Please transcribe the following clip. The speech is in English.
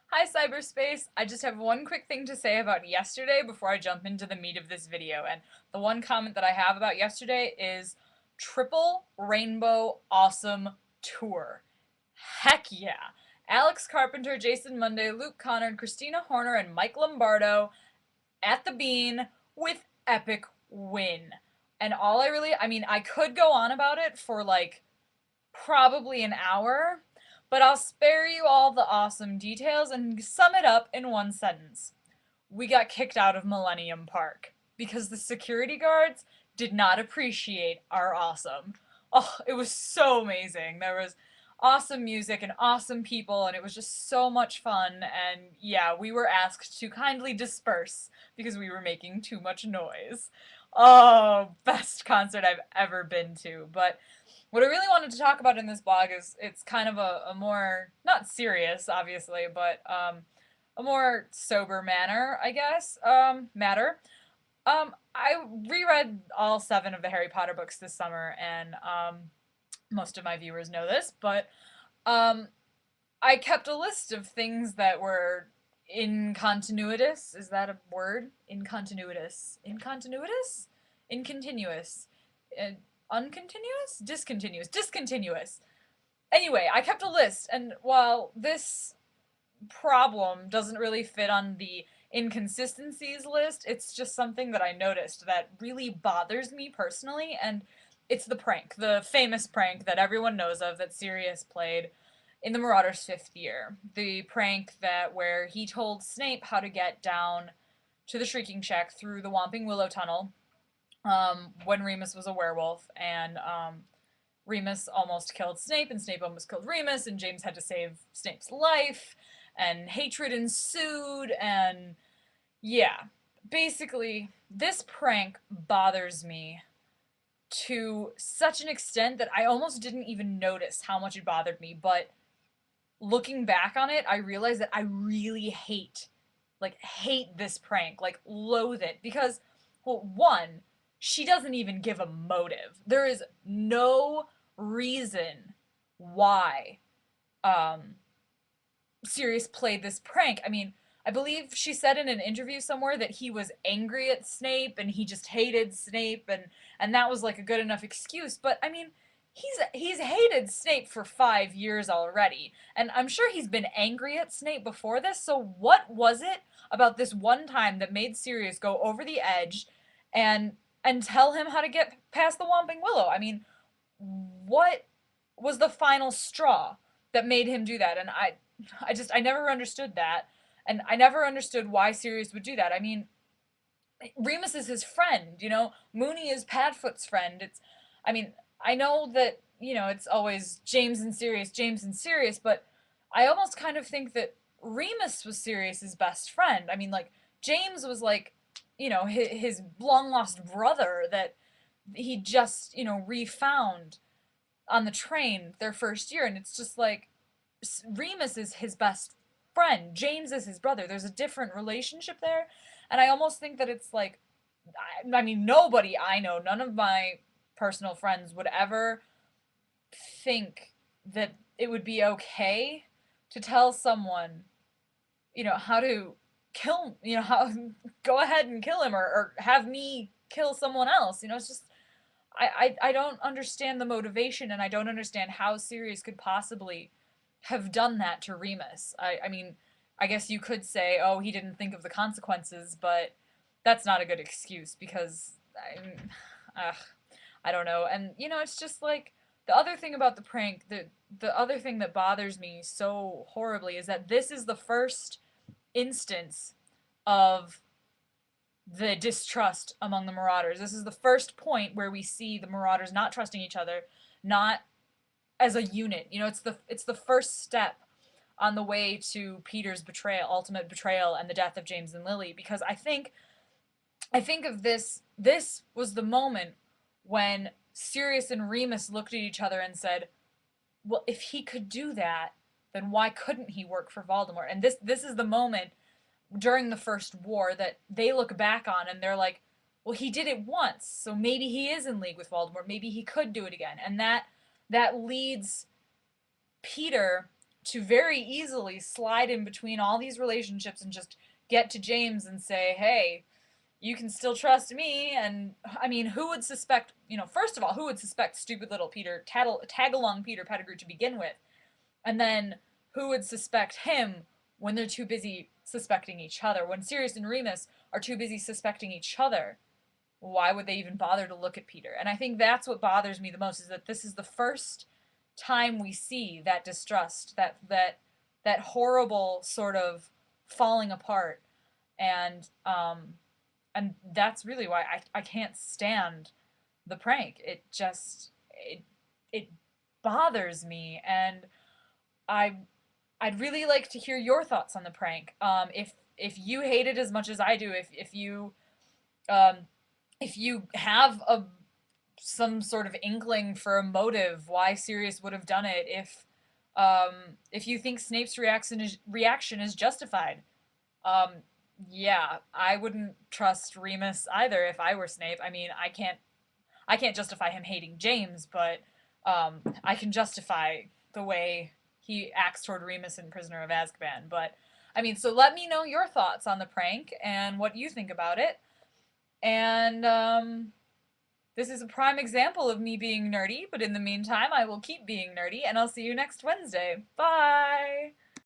Hi cyberspace! I just have one quick thing to say about yesterday before I jump into the meat of this video, and the one comment that I have about yesterday is triple rainbow awesome tour. Heck yeah! Alex Carpenter, Jason Monday, Luke Connard, Christina Horner, and Mike Lombardo at the Bean with epic win. And all I could go on about it for like probably an hour, but I'll spare you all the awesome details and sum it up in one sentence. We got kicked out of Millennium Park because the security guards did not appreciate our awesome. Oh, it was so amazing. There was awesome music and awesome people, and it was just so much fun. And yeah, we were asked to kindly disperse because we were making too much noise. Oh, best concert I've ever been to. But what I really wanted to talk about in this blog is it's kind of a more, not serious, obviously, but a more sober manner, I guess, matter. I reread all 7 of the Harry Potter books this summer, and most of my viewers know this, but um, I kept a list of things that were incontinuitous. Is that a word? Incontinuitous. Incontinuitous? Incontinuous. Uh, Uncontinuous? Discontinuous. Discontinuous. Anyway, I kept a list, and while this problem doesn't really fit on the inconsistencies list, it's just something that I noticed that really bothers me personally, and it's the prank, the famous prank that everyone knows of that Sirius played in the Marauders' 5th year. The prank that where he told Snape how to get down to the Shrieking Shack through the Whomping Willow Tunnel when Remus was a werewolf, and Remus almost killed Snape, and Snape almost killed Remus, and James had to save Snape's life, and hatred ensued, and yeah. Basically, this prank bothers me to such an extent that I almost didn't even notice how much it bothered me, but looking back on it, I realized that I really hate this prank, like loathe it because well, one, she doesn't even give a motive. There is no reason why um Sirius played this prank. I mean, I believe she said in an interview somewhere that he was angry at Snape and he just hated Snape and that was like a good enough excuse. But I mean, he's hated Snape for 5 years already, and I'm sure he's been angry at Snape before this. So what was it about this one time that made Sirius go over the edge and tell him how to get past the Whomping Willow? I mean, what was the final straw that made him do that? And I never understood that, and I never understood why Sirius would do that. I mean, Remus is his friend, you know. Mooney is Padfoot's friend. I mean, I know that it's always James and Sirius, but I almost kind of think that Remus was Sirius's best friend. I mean, like James was like, his long lost brother that he just refound on the train their first year, and it's just like Remus is his best friend. James is his brother. There's a different relationship there. And I almost think that it's like, I mean, nobody I know, none of my personal friends would ever think that it would be okay to tell someone, how to how go ahead and kill him or have me kill someone else. It's just, I don't understand the motivation, and I don't understand how Sirius could possibly have done that to Remus. I mean, I guess you could say, oh, he didn't think of the consequences, but that's not a good excuse because ugh, I don't know. And it's just like the other thing about the prank, the other thing that bothers me so horribly is that this is the first instance of the distrust among the Marauders. This is the first point where we see the Marauders not trusting each other, not as a unit. It's the first step on the way to Peter's betrayal, ultimate betrayal, and the death of James and Lily. Because I think of this. This was the moment when Sirius and Remus looked at each other and said, "Well, if he could do that, then why couldn't he work for Voldemort?" And this is the moment during the First War that they look back on and they're like, "Well, he did it once, so maybe he is in league with Voldemort. Maybe he could do it again." And that leads Peter to very easily slide in between all these relationships and just get to James and say, hey, you can still trust me. And I mean, who would suspect, first of all, who would suspect stupid little Peter, tag along Peter Pettigrew to begin with? And then who would suspect him when they're too busy suspecting each other? When Sirius and Remus are too busy suspecting each other, why would they even bother to look at Peter? And I think that's what bothers me the most, is that this is the first time we see that distrust, that horrible sort of falling apart. And that's really why I can't stand the prank. It bothers me, and I I'd really like to hear your thoughts on the prank. If you hate it as much as I do, um, if you have some sort of inkling for a motive why Sirius would have done it, if you think Snape's reaction is justified, um, yeah, I wouldn't trust Remus either if I were Snape. I mean, I can't justify him hating James, but I can justify the way he acts toward Remus in Prisoner of Azkaban. But I mean, so let me know your thoughts on the prank and what you think about it. And this is a prime example of me being nerdy, but in the meantime, I will keep being nerdy, and I'll see you next Wednesday. Bye!